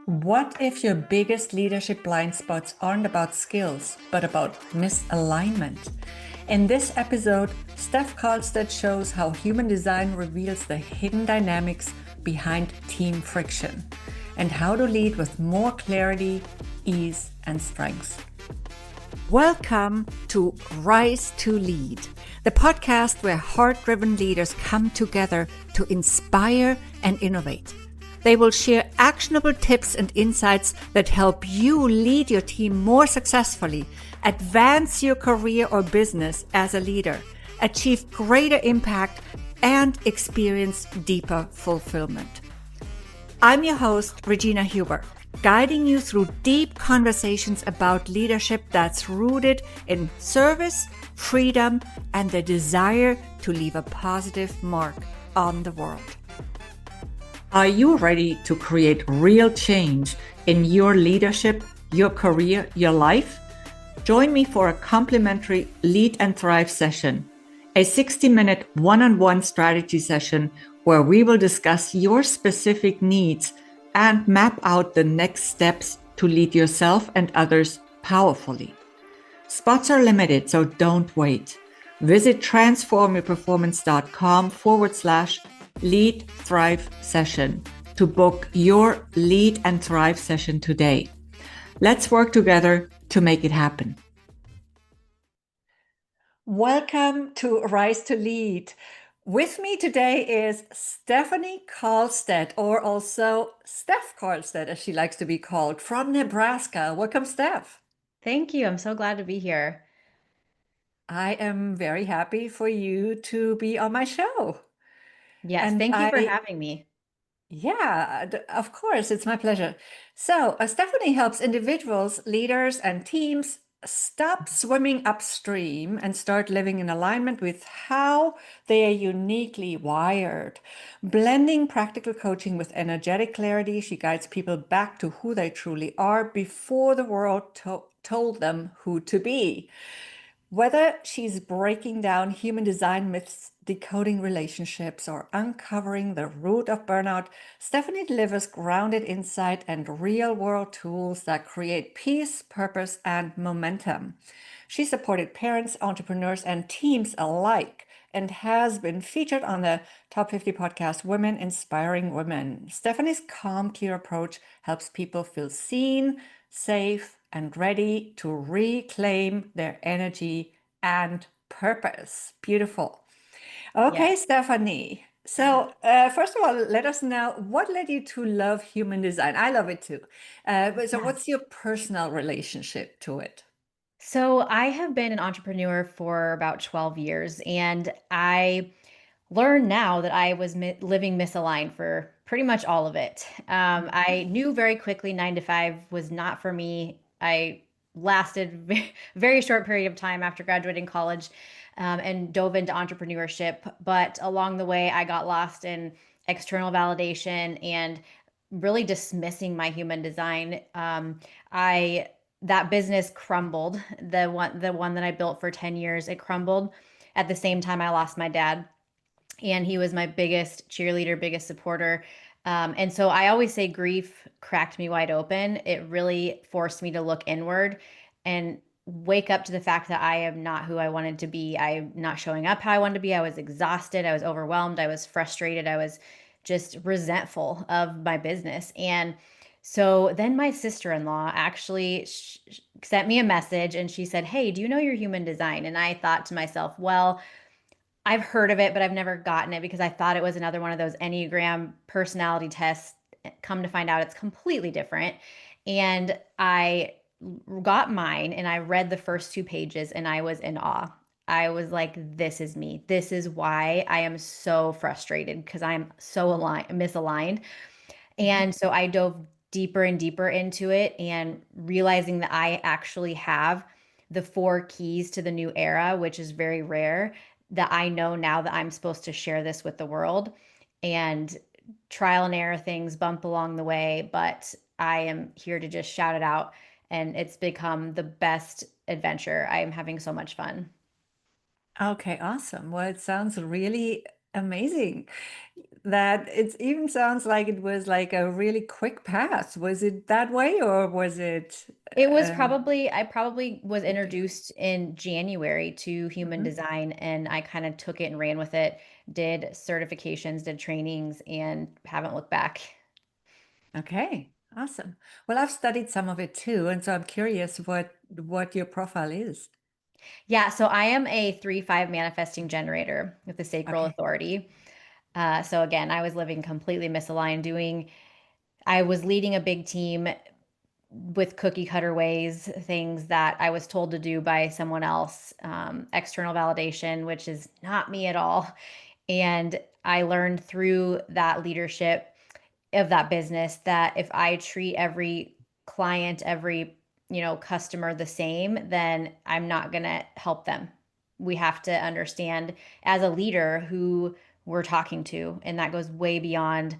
What if your biggest leadership blind spots aren't about skills, but about misalignment? In this episode, Stef Carlstedt shows how human design reveals the hidden dynamics behind team friction and how to lead with more clarity, ease, and strength. Welcome to Rise to Lead, the podcast where heart-driven leaders come together to inspire and innovate. They will share actionable tips and insights that help you lead your team more successfully, advance your career or business as a leader, achieve greater impact, and experience deeper fulfillment. I'm your host, Regina Huber, guiding you through deep conversations about leadership that's rooted in service, freedom, and the desire to leave a positive mark on the world. Are you ready to create real change in your leadership, your career, your life? Join me for a complimentary Lead and Thrive session, a 60-minute one-on-one strategy session where we will discuss your specific needs and map out the next steps to lead yourself and others powerfully. Spots are limited, so don't wait. Visit transformyourperformance.com/Lead Thrive session to book your Lead and Thrive session today. Let's work together to make it happen. Welcome to Rise to Lead. With me today is Stefanie Carlstedt, or also Stef Carlstedt, as she likes to be called, from Nebraska. Welcome, Stef. Thank you. I'm so glad to be here. I am very happy for you to be on my show. Yes, And thank you for having me. Yeah, of course, it's my pleasure. So, Stefanie helps individuals, leaders, and teams stop swimming upstream and start living in alignment with how they are uniquely wired. Blending practical coaching with energetic clarity, she guides people back to who they truly are before the world told them who to be. Whether she's breaking down human design myths, decoding relationships, or uncovering the root of burnout, Stefanie delivers grounded insight and real-world tools that create peace, purpose, and momentum. She supported parents, entrepreneurs, and teams alike and has been featured on the Top 50 podcast Women Inspiring Women. Stefanie's calm, clear approach helps people feel seen, safe, and ready to reclaim their energy and purpose. Beautiful. Okay, Yes. Stefanie. So, first of all, let us know what led you to love human design. I love it too. So, Yeah. what's your personal relationship to it? So I have been an entrepreneur for about 12 years, and I learned now that I was living misaligned for pretty much all of it. I knew very quickly 9 to 5 was not for me. I lasted very short period of time after graduating college and dove into entrepreneurship. But along the way, I got lost in external validation and really dismissing my human design. I That business crumbled. The one that I built for 10 years, it crumbled at the same time I lost my dad, and he was my biggest cheerleader, biggest supporter. And so I always say grief cracked me wide open. It really forced me to look inward and wake up to the fact that I am not who I wanted to be. I'm not showing up how I wanted to be. I was exhausted. I was overwhelmed. I was frustrated. I was just resentful of my business. And so then my sister-in-law actually sent me a message, and she said, "Hey, do you know your human design?" And I thought to myself, well, I've heard of it, but I've never gotten it because I thought it was another one of those Enneagram personality tests. Come to find out, it's completely different. And I got mine and I read the first 2 pages and I was in awe. I was like, this is me. This is why I am so frustrated because I'm so misaligned. And so I dove deeper and deeper into it and realizing that I actually have the 4 keys to the new era, which is very rare, that I know now that I'm supposed to share this with the world. And trial and error things bump along the way, but I am here to just shout it out. And it's become the best adventure. I am having so much fun. Okay, awesome. Well, it sounds really amazing. that it even sounds like it was like a really quick path. Was it that way, or was it It was uh, I probably was different? introduced in January to human Mhm. design and I kind of took it and ran with it, did certifications, did trainings, and haven't looked back. Okay, awesome. Well, I've studied some of it too, and so I'm curious what your profile is. Yeah, so I am a 3-5 manifesting generator with the sacral Okay. authority. So again, I was living completely misaligned, I was leading a big team with cookie cutter ways, things that I was told to do by someone else, external validation, which is not me at all. And I learned through that leadership of that business that if I treat every client, every, customer the same, then I'm not going to help them. We have to understand as a leader who we're talking to, and that goes way beyond,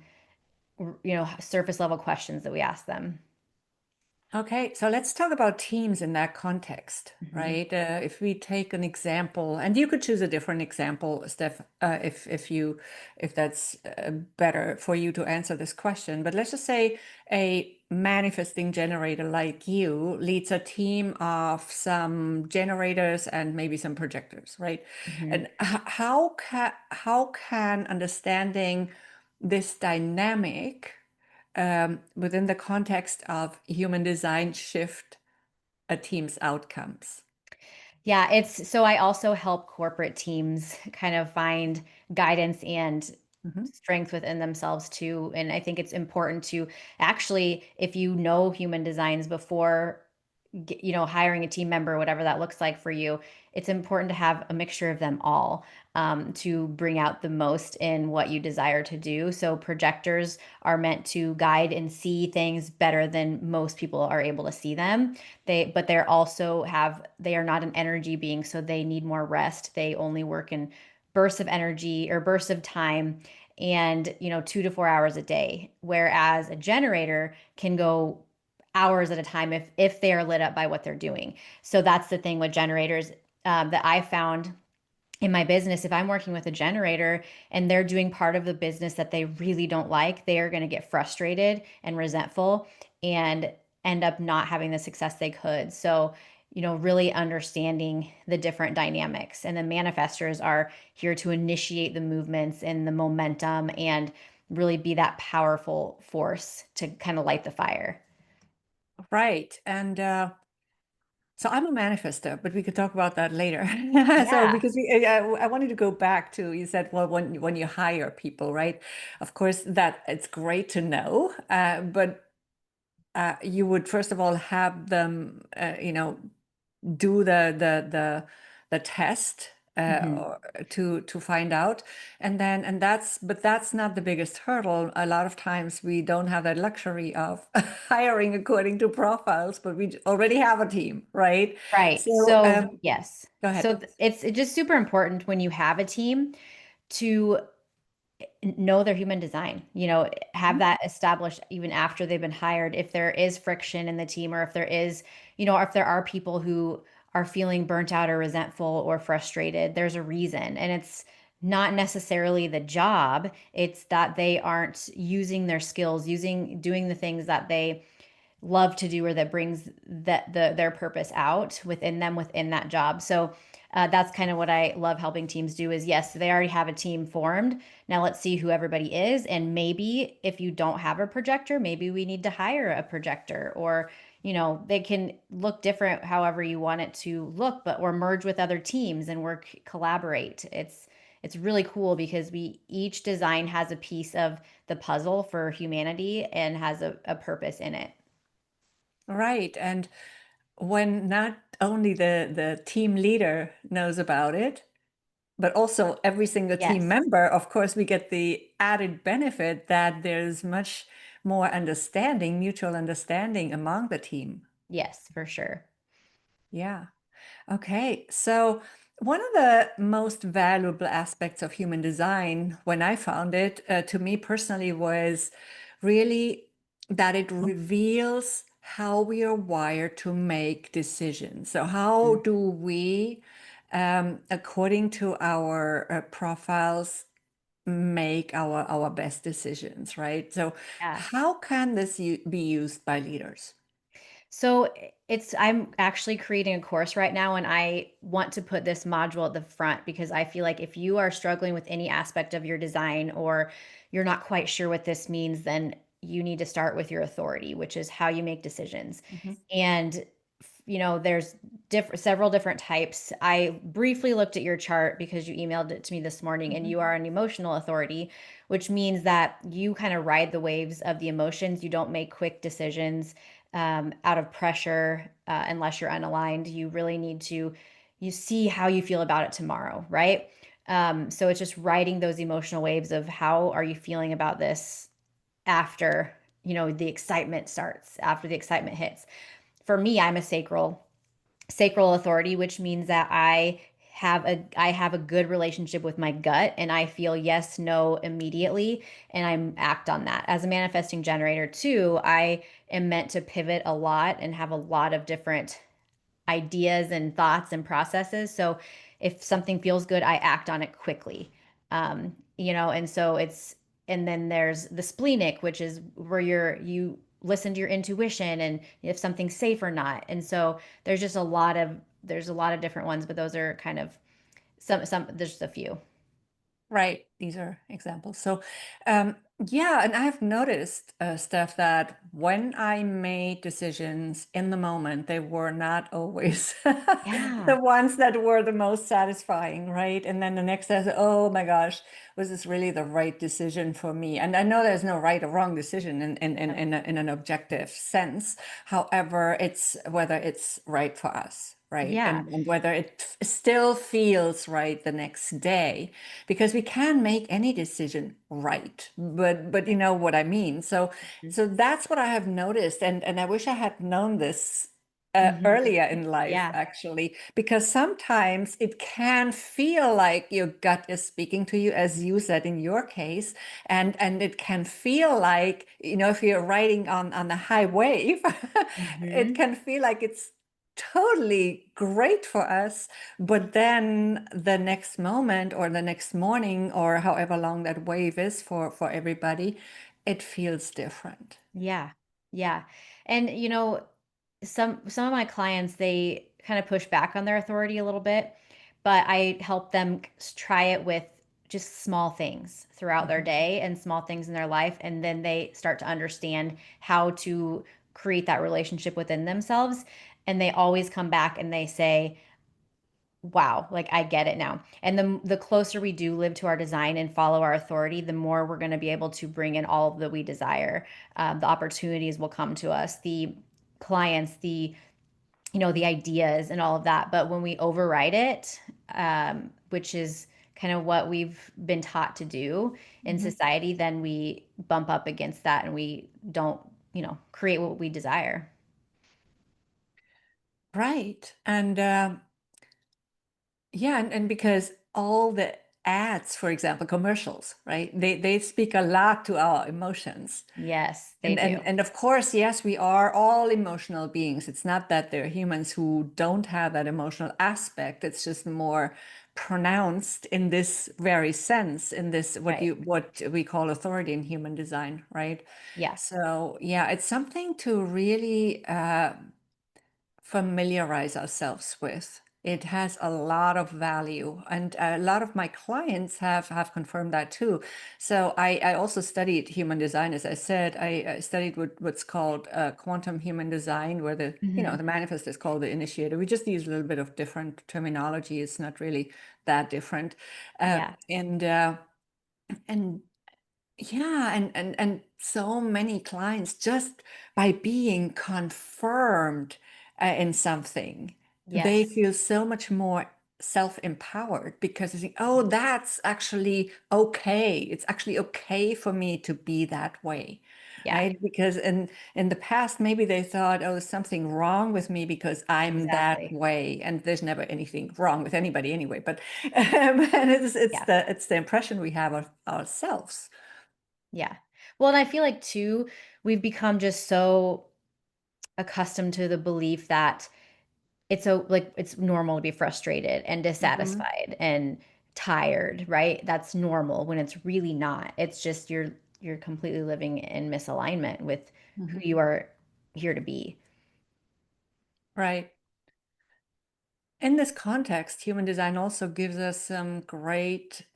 surface level questions that we ask them. Okay, so let's talk about teams in that context, Mhm. right? If we take an example, and you could choose a different example, Steph, if that's better for you to answer this question. But let's just say a manifesting generator like you leads a team of some generators and maybe some projectors, right? Mhm. And how can understanding this dynamic within the context of human design shift a team's outcomes? Yeah, it's so I also help corporate teams kind of find guidance and Mhm. strength within themselves too. And I think it's important to actually, if you know human designs before, hiring a team member, whatever that looks like for you, it's important to have a mixture of them all to bring out the most in what you desire to do. So projectors are meant to guide and see things better than most people are able to see them. But they are not an energy being, so they need more rest. They only work in bursts of energy or bursts of time and 2 to 4 hours a day, whereas a generator can go hours at a time if they are lit up by what they're doing. So that's the thing with generators, that I found in my business. If I'm working with a generator and they're doing part of the business that they really don't like, they are going to get frustrated and resentful and end up not having the success they could. So, really understanding the different dynamics. And the manifestors are here to initiate the movements and the momentum and really be that powerful force to kind of light the fire. Right. And so I'm a manifester, but we could talk about that later. So Yeah. because I wanted to go back to, you said, well, when you hire people, right? Of course, that it's great to know, but you would first of all have them, do the test Mhm. or to find out, and that's not the biggest hurdle. A lot of times we don't have that luxury of hiring according to profiles, but we already have a team, right? Right. So So, yes. go So ahead. it's just super important when you have a team to know their human design, have that established even after they've been hired. If there is friction in the team, or if there is, or if there are people who are feeling burnt out or resentful or frustrated, there's a reason. And it's not necessarily the job, it's that they aren't using their skills, doing the things that they love to do or that brings their purpose out within them within that job. So that's kind of what I love helping teams do is, yes, they already have a team formed. Now let's see who everybody is. And maybe if you don't have a projector, maybe we need to hire a projector, or, they can look different however you want it to look, but or merge with other teams and collaborate. It's really cool because we each design has a piece of the puzzle for humanity and has a purpose in it. Right. And when not only the team leader knows about it, but also every single team Yes. member, of course, we get the added benefit that there's much more understanding, mutual understanding among the team. Yes, for sure. Yeah. Okay. So, one of the most valuable aspects of human design, when I found it, to me personally, was really that it reveals how we are wired to make decisions. So, how Mhm. do we, according to our profiles, make our best decisions, right? So Yeah. how can this be used by leaders? So I'm actually creating a course right now, and I want to put this module at the front because I feel like if you are struggling with any aspect of your design or you're not quite sure what this means, then you need to start with your authority, which is how you make decisions. Mhm. And there's several different types. I briefly looked at your chart because you emailed it to me this morning, and Mhm. you are an emotional authority, which means that you kind of ride the waves of the emotions. You don't make quick decisions out of pressure unless you're unaligned. You really need to you see how you feel about it tomorrow, right? So it's just riding those emotional waves of how are you feeling about this after the excitement starts, after the excitement hits. For me, I'm a sacral authority, which means that I have a good relationship with my gut, and I feel yes, no immediately, and I act on that. As a manifesting generator too, I am meant to pivot a lot and have a lot of different ideas and thoughts and processes. So if something feels good, I act on it quickly. And so and then there's the splenic, which is where you listen to your intuition and if something's safe or not. And so there's a lot of different ones, but those are kind of there's a few. Right. These are examples. So, yeah, and I've noticed, Steph, that when I made decisions in the moment, they were not always Yeah. the ones that were the most satisfying, right? And then the next day, I said, oh my gosh, was this really the right decision for me? And I know there's no right or wrong decision in an objective sense. However, it's whether it's right for us, right? Yeah. And whether it still feels right the next day, because we can make any decision right, but you know what I mean. So that's what I have noticed, and I wish I had known this Hmm. earlier in life, Yeah. actually, because sometimes it can feel like your gut is speaking to you, as you said in your case, and it can feel like, if you're riding on a high wave, it Hmm. can feel like it's totally great for us, but then the next moment or the next morning or however long that wave is for everybody, it feels different. Yeah. Yeah. And some of my clients, they kind of push back on their authority a little bit, but I help them try it with just small things throughout their Mhm. day and small things in their life, and then they start to understand how to create that relationship within themselves, and they always come back and they say, wow, like I get it now. And the closer we do live to our design and follow our authority, the more we're going to be able to bring in all that we desire. The opportunities will come to us, the clients, the ideas and all of that. But when we override it, which is kind of what we've been taught to do in Mhm. society, then we bump up against that and we don't, create what we desire. Right. And yeah, and because all the ads, for example, commercials, right? They speak a lot to our emotions. Yes, they And, do. and and of course, yes, we are all emotional beings. It's not that there are humans who don't have that emotional aspect. It's just more pronounced in this very sense, in this Right. what we call authority in human design, right? Yeah. So yeah, it's something to really familiarize ourselves with. It has a lot of value, and a lot of my clients have confirmed that too. So I also studied human design. As I said, I studied what's called quantum human design, where the Hmm. manifest is called the initiator. We just use a little bit of different terminology. It's not really that different, Yeah. and yeah, and so many clients, just by being confirmed in something, they Yes. feel so much more self-empowered because they think, oh, that's actually okay. It's actually okay for me to be that way, Yeah. right? Because in the past, maybe they thought, oh, there's something wrong with me because I'm that Exactly. way, and there's never anything wrong with anybody anyway. But and it's Yeah. the impression we have of ourselves. Yeah. Well, and I feel like too, we've become just so accustomed to the belief that it's normal to be frustrated and Mhm. dissatisfied and tired, right? That's normal when it's really not. It's just you're completely living in misalignment with who Mhm. you are here to be. Right. In this context, human design also gives us some great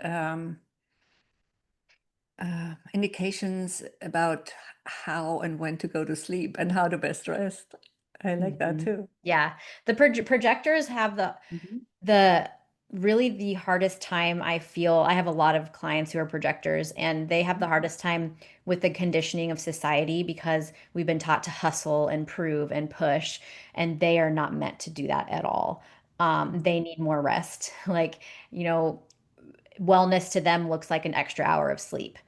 indications about how and when to go to sleep and how to best rest. I like that Mhm. too. Yeah. The projectors have Mhm. the really the hardest time. I feel I have a lot of clients who are projectors, and they have the hardest time with the conditioning of society because we've been taught to hustle and prove and push, and they are not meant to do that at all. They need more rest. Like, you know, wellness to them looks like an extra hour of sleep.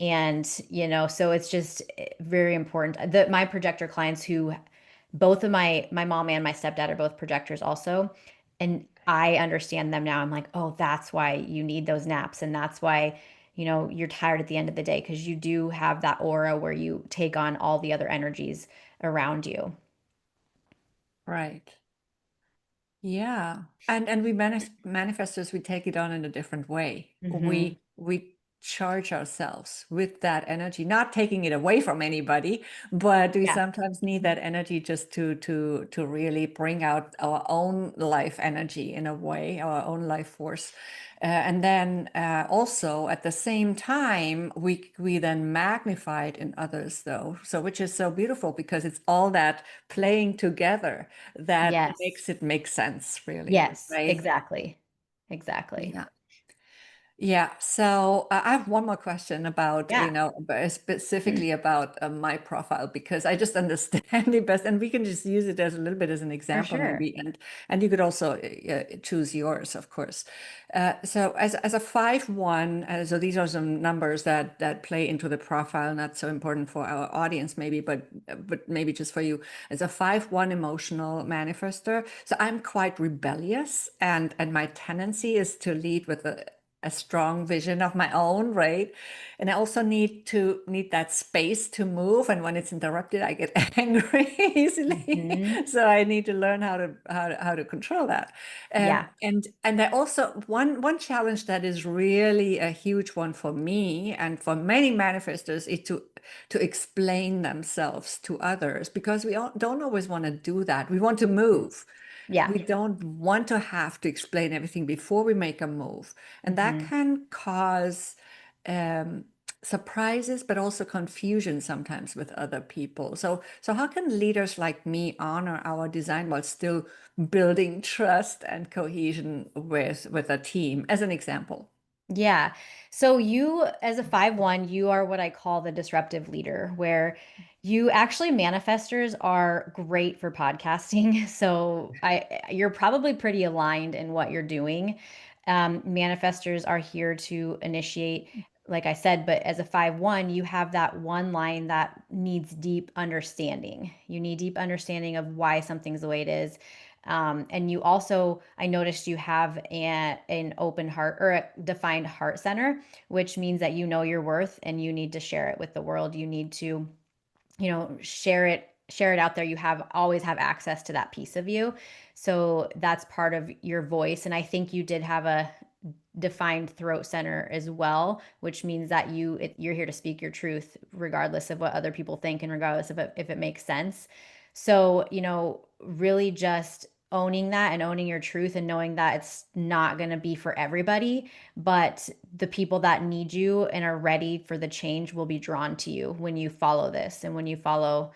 And, so it's just very important. My projector clients who both of my mom and my stepdad are both projectors also. And I understand them now. I'm like, oh, that's why you need those naps. And that's why, you're tired at the end of the day because you do have that aura where you take on all the other energies around you. Right. Yeah. And we manifestors, we take it on in a different way. Hmm. We charge ourselves with that energy, not taking it away from anybody, but we Yeah. sometimes need that energy just to really bring out our own life energy in a way, our own life force. And then also at the same time, we then magnify it in others, though. So which is so beautiful because it's all that playing together that Yes. makes it make sense, really, Yes, right? exactly. Exactly. Yeah. Yeah, so I have one more question about, Yeah, specifically about my profile because I just understand it best, and we can just use it as a little bit as an for example, sure. maybe, and you could also choose yours, of course. So as a 5-1, so these are some numbers that play into the profile, not so important for our audience, maybe, but maybe just for you. As a 5-1 emotional manifester, so I'm quite rebellious, and my tendency is to lead with a strong vision of my own, right? And I also need that space to move. And when it's interrupted, I get angry easily. Hmm. So I need to learn how to control that. Yeah. And I also one challenge that is really a huge one for me and for many manifestors is to explain themselves to others because we don't always want to do that. We want to move. Yeah. We don't want to have to explain everything before we make a move. And that Hmm. can cause um, surprises, but also confusion sometimes with other people. So how can leaders like me honor our design while still building trust and cohesion with a team, as an example? Yeah. So you, as a 5-1, you are what I call the disruptive leader, where you actually manifestors are great for podcasting. So you're probably pretty aligned in what you're doing. Manifestors are here to initiate, like I said, but as a 5-1, you have that one line that needs deep understanding. You need deep understanding of why something's the way it is. And you also, I noticed you have an open heart or a defined heart center, which means that you know your worth and you need to share it with the world. You need to, share it out there. You have always have access to that piece of you. So that's part of your voice. And I think you did have a defined throat center as well, which means that you're here to speak your truth regardless of what other people think and regardless of if it makes sense. So, really just owning that and owning your truth and knowing that it's not going to be for everybody, but the people that need you and are ready for the change will be drawn to you when you follow this and when you follow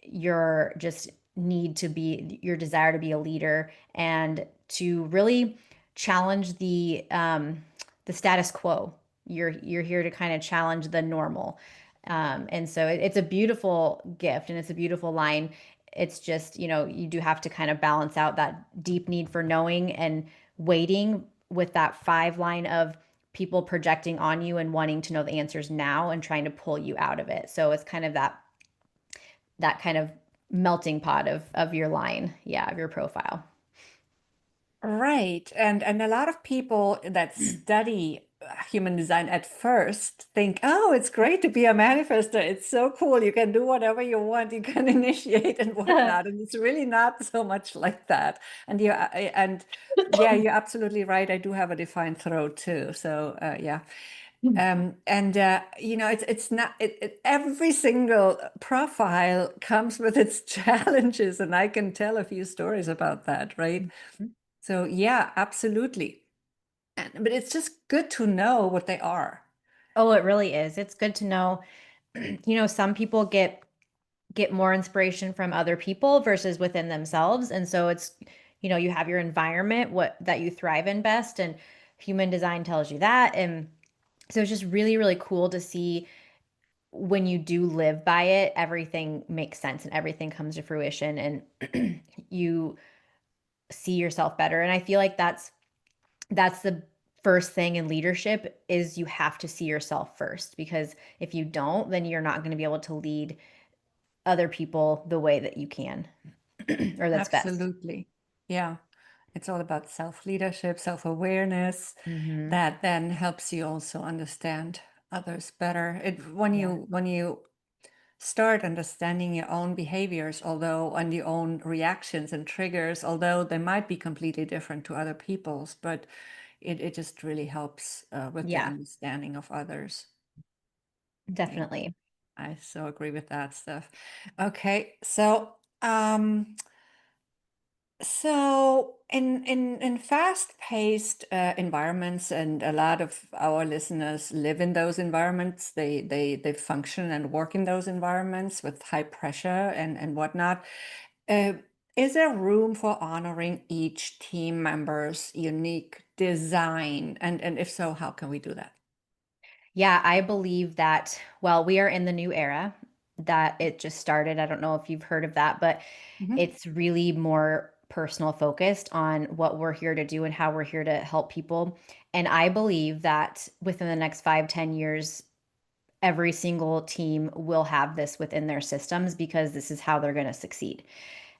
your just need to be your desire to be a leader and to really challenge the status quo. You're here to kind of challenge the normal. And so it's a beautiful gift and it's a beautiful line. It's just, you do have to kind of balance out that deep need for knowing and waiting with that 5 line of people projecting on you and wanting to know the answers now and trying to pull you out of it. So it's kind of that kind of melting pot of your line, yeah, of your profile. Right. And a lot of people that study human design at first think, oh, it's great to be a manifester. It's so cool. You can do whatever you want. You can initiate and whatnot. And it's really not so much like that. And yeah, you're absolutely right. I do have a defined throat too. So yeah. It's not every single profile comes with its challenges, and I can tell a few stories about that, right? So yeah, absolutely. But it's just good to know what they are. Oh, it really is. It's good to know. Some people get more inspiration from other people versus within themselves. And so you have your environment, what that you thrive in best, and human design tells you that. And so it's just really, really cool to see when you do live by it, everything makes sense and everything comes to fruition and you see yourself better. And I feel like that's the first thing in leadership is you have to see yourself first, because if you don't, then you're not going to be able to lead other people the way that you can or that's best. Absolutely. Yeah. It's all about self-leadership, self-awareness Hmm. that then helps you also understand others better. Yeah. When you start understanding your own behaviors, although and your own reactions and triggers, although they might be completely different to other people's, but it just really helps with the Yeah, understanding of others. Yeah, definitely. I so agree with that stuff. Okay, so um, in fast-paced environments, and a lot of our listeners live in those environments. They function and work in those environments with high pressure and whatnot. Uh, is there room for honoring each team member's unique design? And if so, how can we do that? Yeah, I believe that, well, we are in the new era that it just started. I don't know if you've heard of that, but Mhm. it's really more personal focused on what we're here to do and how we're here to help people. And I believe that within the next 5, 10 years, every single team will have this within their systems because this is how they're going to succeed.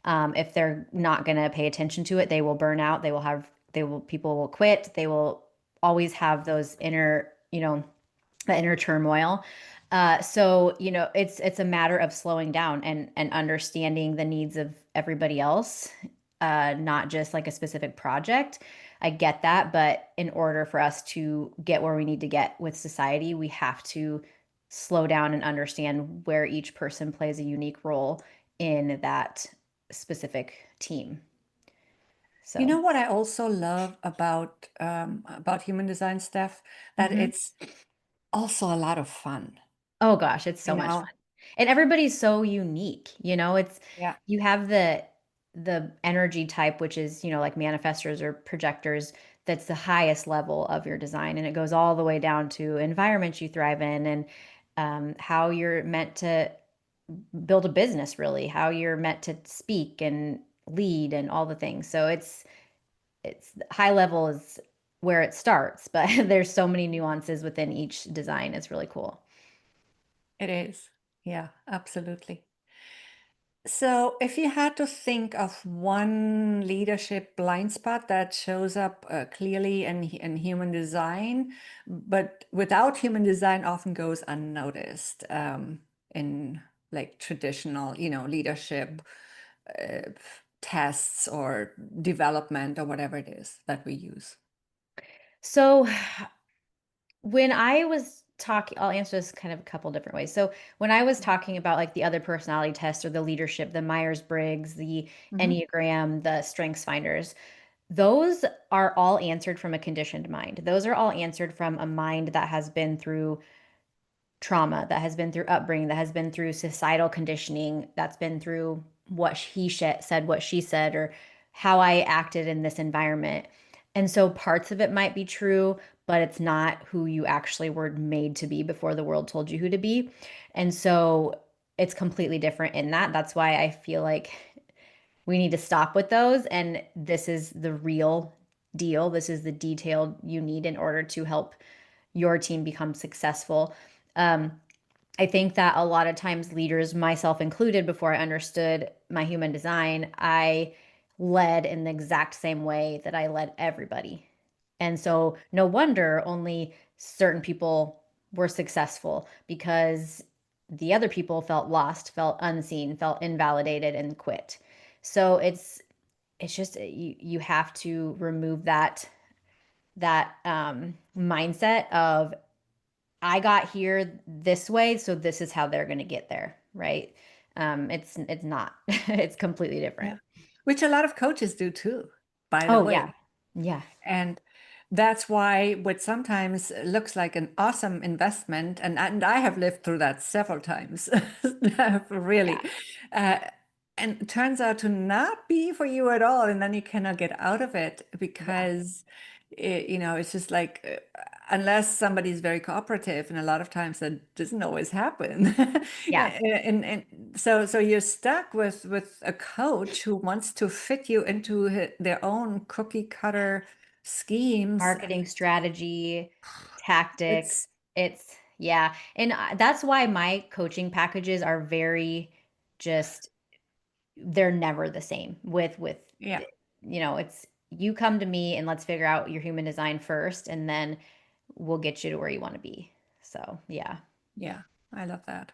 If they're not going to pay attention to it, they will burn out. People will quit. They will always have those the inner turmoil. So it's a matter of slowing down and understanding the needs of everybody else, not just like a specific project. I get that, but in order for us to get where we need to get with society, we have to slow down and understand where each person plays a unique role in that specific team. You So, know what I also love about human design stuff? That mhm. it's also a lot of fun, Oh gosh, it's you so much fun. know? And everybody's so unique, it's Yeah. you have the energy type, which is, like manifestors or projectors, that's the highest level of your design. And it goes all the way down to environments you thrive in and how you're meant to build a business, really, how you're meant to speak and lead and all the things. So it's high level is where it starts, but there's so many nuances within each design. It's really cool. It is. Yeah, absolutely. So, if you had to think of one leadership blind spot that shows up clearly in human design, but without human design often goes unnoticed in like traditional, leadership uh, tests or development or whatever it is that we use. So when I was talking, I'll answer this kind of a couple different ways. So when I was talking about like the other personality tests or the leadership, the Myers-Briggs, the Mhm. Enneagram, the Strengths Finders, those are all answered from a conditioned mind. Those are all answered from a mind that has been through trauma, that has been through upbringing, that has been through societal conditioning, that's been through what said, what she said, or how I acted in this environment. And so parts of it might be true, but it's not who you actually were made to be before the world told you who to be. And so it's completely different in that. That's why I feel like we need to stop with those. And this is the real deal. This is the detail you need in order to help your team become successful. Um, I think that a lot of times leaders, myself included, before I understood my human design, I led in the exact same way that I led everybody. And so no wonder only certain people were successful because the other people felt lost, felt unseen, felt invalidated and quit. So it's just you have to remove that mindset of I got here this way, so this is how they're going to get there, right? It's not. It's completely Yeah. different. Which a lot of coaches do too, by the Oh yeah. way. Yeah. And that's why what sometimes looks like an awesome investment, and I have lived through that several times, Yeah. really, uh, and it turns out to not be for you at all, and then you cannot get out of it Yeah. because it's just like unless somebody's very cooperative, and a lot of times that doesn't always happen. Yeah. And so you're stuck with a coach who wants to fit you into their own cookie cutter schemes, Marketing and strategy, it's tactics. It's yeah. And that's why my coaching packages are very just they're never the same with yeah, it's you come to me and let's figure out your human design first and then we'll get you to where you want to be. So, yeah. yeah, I love that.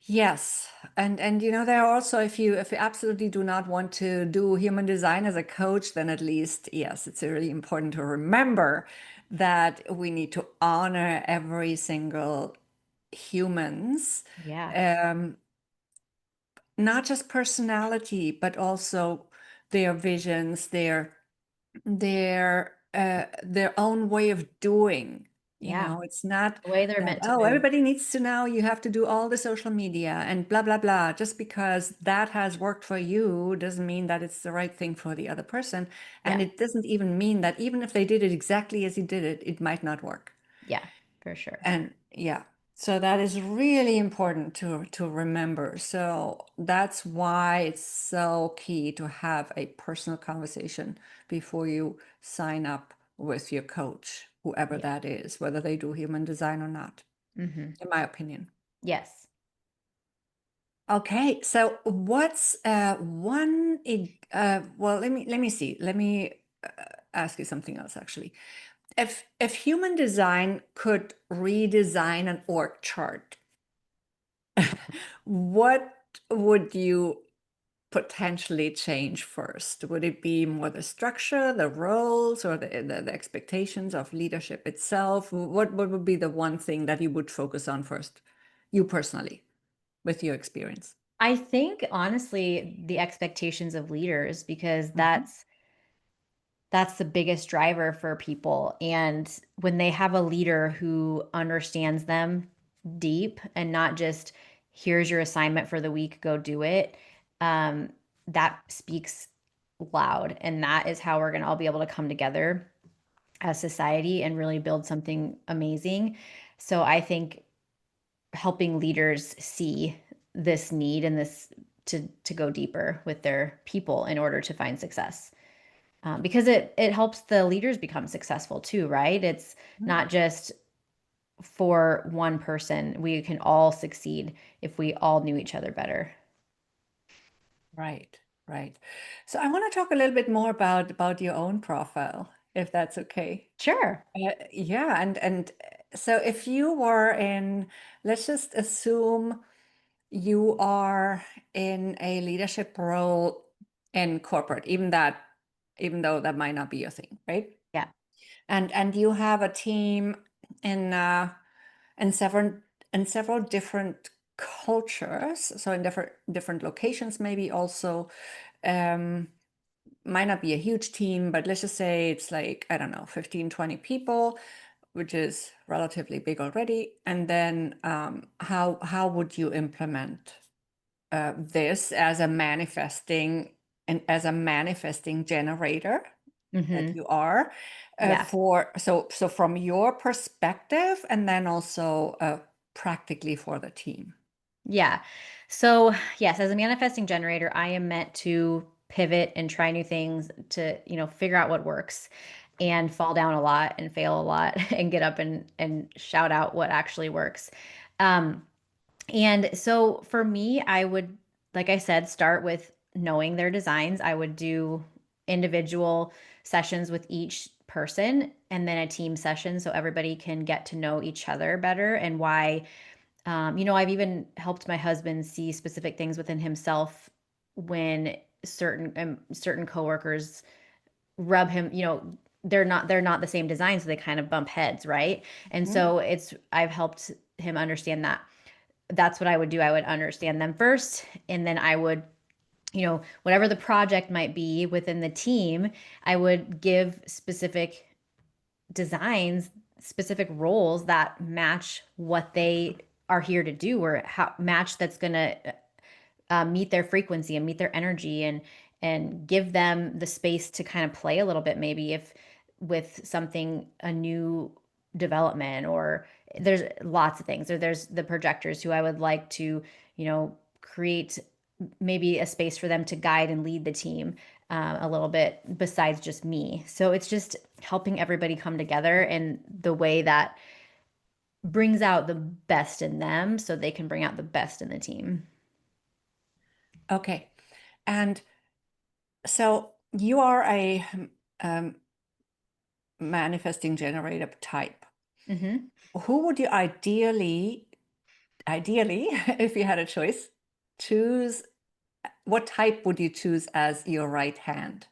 Yes, and there are also, if you absolutely do not want to do human design as a coach, then at least yes, it's really important to remember that we need to honor every single humans, Yeah. um, not just personality, but also their visions, their own way of doing. Yeah. It's not The way they're that, meant to oh, move. everybody needs to know you have to do all the social media and blah blah blah. Just because that has worked for you doesn't mean that it's the right thing for the other person, and Yeah. it doesn't even mean that even if they did it exactly as you did it, it might not work. Yeah, for sure. And yeah, so that is really important to remember. So that's why it's so key to have a personal conversation before you sign up with your coach, whoever Yeah. that is, whether they do human design or not, Mhm. in my opinion. Yes. Okay, so what's well, let me see. Let me ask you something else actually. If human design could redesign an org chart, what would you potentially change first? Would it be more the structure, the roles, or the expectations of leadership itself? What would be the one thing that you would focus on first, you personally, with your experience? I think honestly the expectations of leaders because Mhm. that's the biggest driver for people. And when they have a leader who understands them deep and not just, here's your assignment for the week, go do it, um, that speaks loud. And that is how we're going to all be able to come together as society and really build something amazing. So I think helping leaders see this need and this to go deeper with their people in order to find success because it helps the leaders become successful too, right? It's not just for one person. We can all succeed if we all knew each other better. Right, right. So I want to talk a little bit more about your own profile, if that's okay. Sure. Yeah, and so if you were in, let's just assume you are in a leadership role in corporate, even though that might not be your thing, right? Yeah. And you have a team in in several in several different cultures, so in different locations, maybe also. Um, might not be a huge team, but let's just say it's like, I don't know, 15, 20 people, which is relatively big already. And then how would you implement this as a manifesting generator that Hmm. you are Yeah. so from your perspective, and then also practically for the team. Yeah. So, yes, as a manifesting generator, I am meant to pivot and try new things to, figure out what works and fall down a lot and fail a lot and get up and shout out what actually works. Um, And so for me, I would, like I said, start with knowing their designs. I would do individual sessions with each person, and then a team session so everybody can get to know each other better and why. I've even helped my husband see specific things within himself when certain coworkers rub him, they're not the same design, so they kind of bump heads, right? And Mhm. so I've helped him understand that. That's what I would do. I would understand them first, and then I would, whatever the project might be within the team, I would give specific designs, specific roles that match what they are here to do, or how match that's going to meet their frequency and meet their energy, and give them the space to kind of play a little bit, maybe if with something, a new development, or there's lots of things, or there's the projectors who I would like to, create maybe a space for them to guide and lead the team a little bit besides just me. So it's just helping everybody come together in the way that brings out the best in them so they can bring out the best in the team. Okay. And so you are a um, manifesting generator type. Hmm. Who would you ideally, if you had a choice, choose? What type would you choose as your right hand?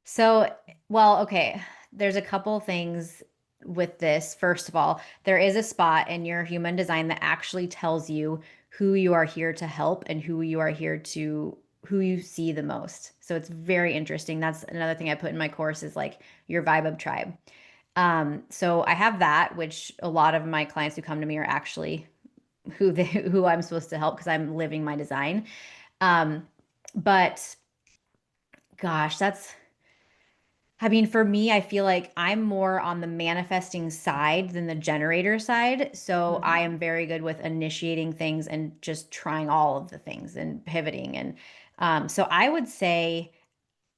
So, well, okay, there's a couple things with this. First of all, there is a spot in your human design that actually tells you who you are here to help and who you see the most. So it's very interesting. That's another thing I put in my course is like your vibe of tribe. So I have that, which a lot of my clients who come to me are actually who I'm supposed to help because I'm living my design. Um, but gosh, I mean, for me, I feel like I'm more on the manifesting side than the generator side. So I Mhm. am very good with initiating things and just trying all of the things and pivoting. And so I would say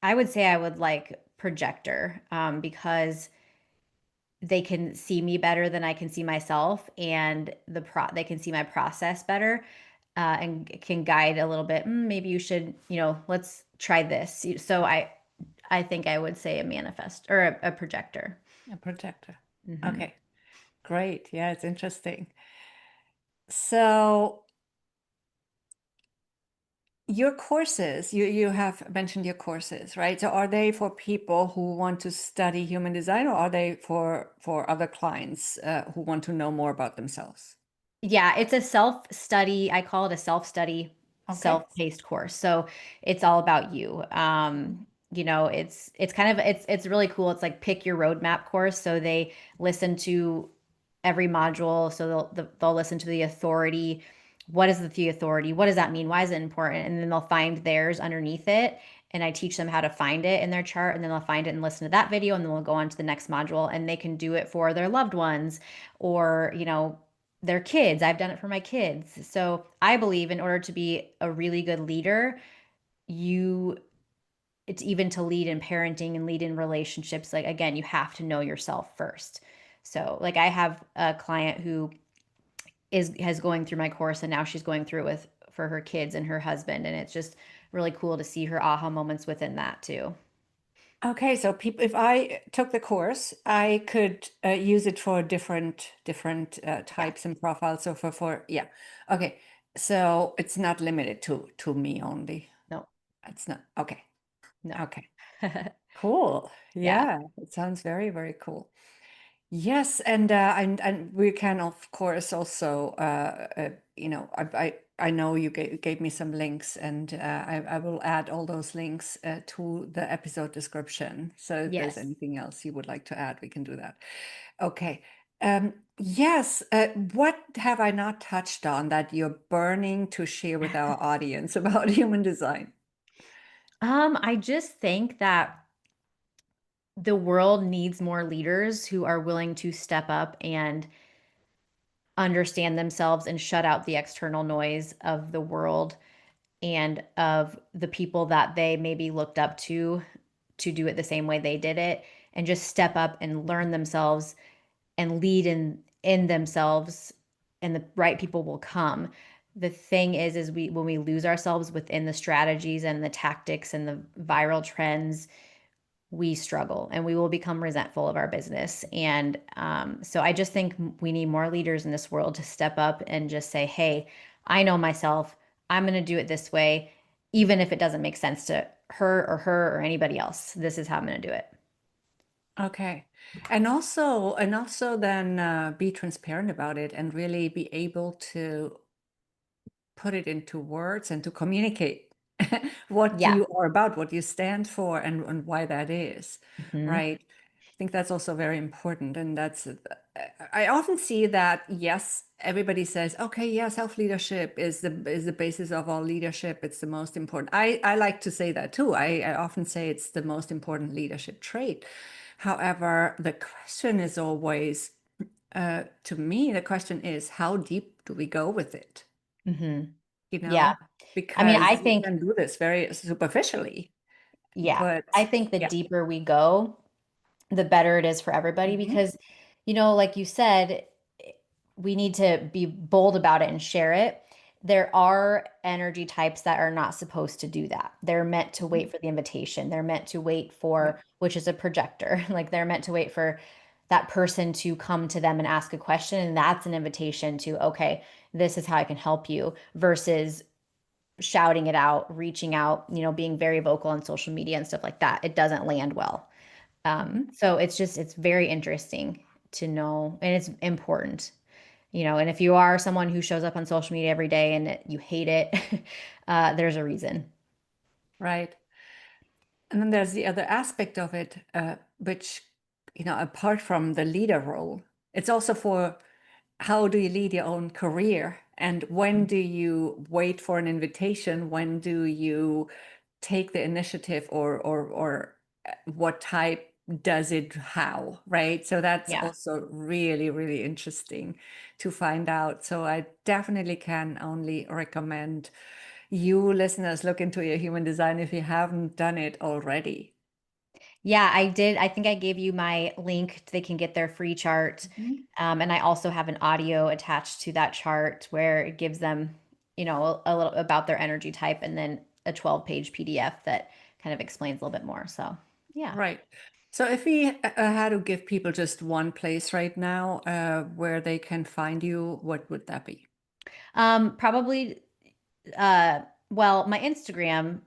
I would like projector, because they can see me better than I can see myself, and they can see my process better, and can guide a little bit. Maybe you should, let's try this. So I think I would say a manifest or a projector. A projector. Hmm. Okay, great. Yeah, it's interesting. So your courses, you have mentioned your courses, right? So are they for people who want to study human design, or are they for other clients who want to know more about themselves? Yeah, it's a self-study. I call it a self-study, Okay. self-paced course. So it's all about you. It's kind of it's really cool. It's like pick your roadmap course. So they listen to every module. So they'll listen to the authority. What is the authority? What does that mean? Why is it important? And then they'll find theirs underneath it. And I teach them how to find it in their chart, and then they'll find it and listen to that video, and then we'll go on to the next module, and they can do it for their loved ones, or their kids. I've done it for my kids. So I believe in order to be a really good leader, you it's even to lead in parenting and lead in relationships. Like again, you have to know yourself first. So like I have a client who is has going through my course, and now she's going through with for her kids and her husband, and it's just really cool to see her aha moments within that too. Okay, so people, if I took the course, I could use it for different Yeah. types and profiles. So for yeah, okay. So it's not limited to me only. No. It's not okay. No. Okay, cool. Yeah. Yeah, it sounds very cool. Yes, and we can of course also I know you gave me some links, and I will add all those links to the episode description. So if there's Yes. anything else you would like to add, we can do that. Okay. Yes. What have I not touched on that you're burning to share with our audience about human design? I just think that the world needs more leaders who are willing to step up and understand themselves and shut out the external noise of the world and of the people that they maybe looked up to do it the same way they did it, and just step up and learn themselves and lead in themselves, and the right people will come. The thing is we when we lose ourselves within the strategies and the tactics and the viral trends, we struggle and we will become resentful of our business. And so I just think we need more leaders in this world to step up and just say, hey, I know myself. I'm going to do it this way, even if it doesn't make sense to her or anybody else. This is how I'm going to do it. Okay. And also then be transparent about it and really be able to put it into words and to communicate what Yeah. you are about, what you stand for, and why that is, Hmm. right? I think that's also very important. And I often see that, yes, everybody says, okay, yeah, self-leadership is the basis of all leadership. It's the most important. I like to say that too. I often say it's the most important leadership trait. However, the question is always, to me, the question is, how deep do we go with it? Hmm. You Yeah. know, I mean, I because we think, can do this very superficially, yeah, but I think the yeah. deeper we go, the better it is for everybody Mhm. because, like you said, we need to be bold about it and share it. There are energy types that are not supposed to do that. They're meant to Mhm. wait for the invitation. They're meant to wait Right. for, which is a projector. Like they're meant to wait for that person to come to them and ask a question. And that's an invitation to, okay, this is how I can help you versus shouting it out, reaching out, being very vocal on social media and stuff like that. It doesn't land well. Mhm. So it's very interesting to know, and it's important, and if you are someone who shows up on social media every day and you hate it, there's a reason. Right. And then there's the other aspect of it, which, apart from the leader role, it's also for how do you lead your own career? And when do you wait for an invitation? When do you take the initiative, or what type does it, how, right? So that's Yeah. also really, really interesting to find out. So I definitely can only recommend you listeners look into your human design if you haven't done it already. Yeah, I did. I think I gave you my link. They can get their free chart. Mhm. And I also have an audio attached to that chart where it gives them, a little about their energy type and then a 12-page PDF that kind of explains a little bit more. So, yeah. Right. So if we had to give people just one place right now where they can find you, what would that be? Probably, uh, well, my Instagram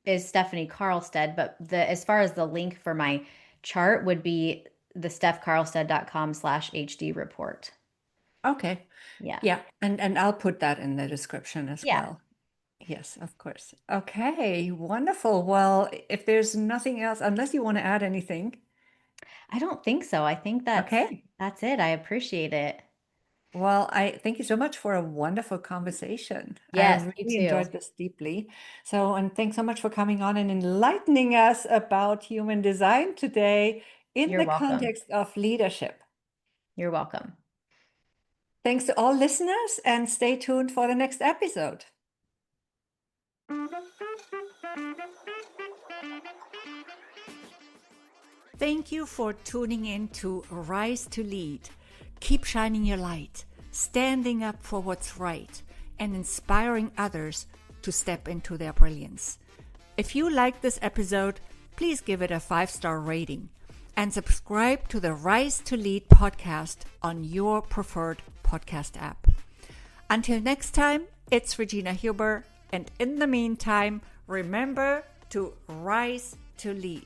is Stefanie Carlstedt, but as far as the link for my chart would be the stefcarlstedt.com/HD report. Okay. Yeah. Yeah. And I'll put that in the description as Yeah. well. Yes, of course. Okay, wonderful. Well, if there's nothing else, unless you want to add anything. I don't think so. I think Okay. that's it. I appreciate it. Well, I thank you so much for a wonderful conversation. I Yes, you really too. enjoyed this deeply. So, and thanks so much for coming on and enlightening us about human design today in You're the welcome. context of leadership. You're welcome. Thanks to all listeners and stay tuned for the next episode. Thank you for tuning in to Rise to Lead. Keep shining your light, standing up for what's right, and inspiring others to step into their brilliance. If you liked this episode, please give it a 5-star rating and subscribe to the Rise to Lead podcast on your preferred podcast app. Until next time, it's Regina Huber, and in the meantime, remember to rise to lead.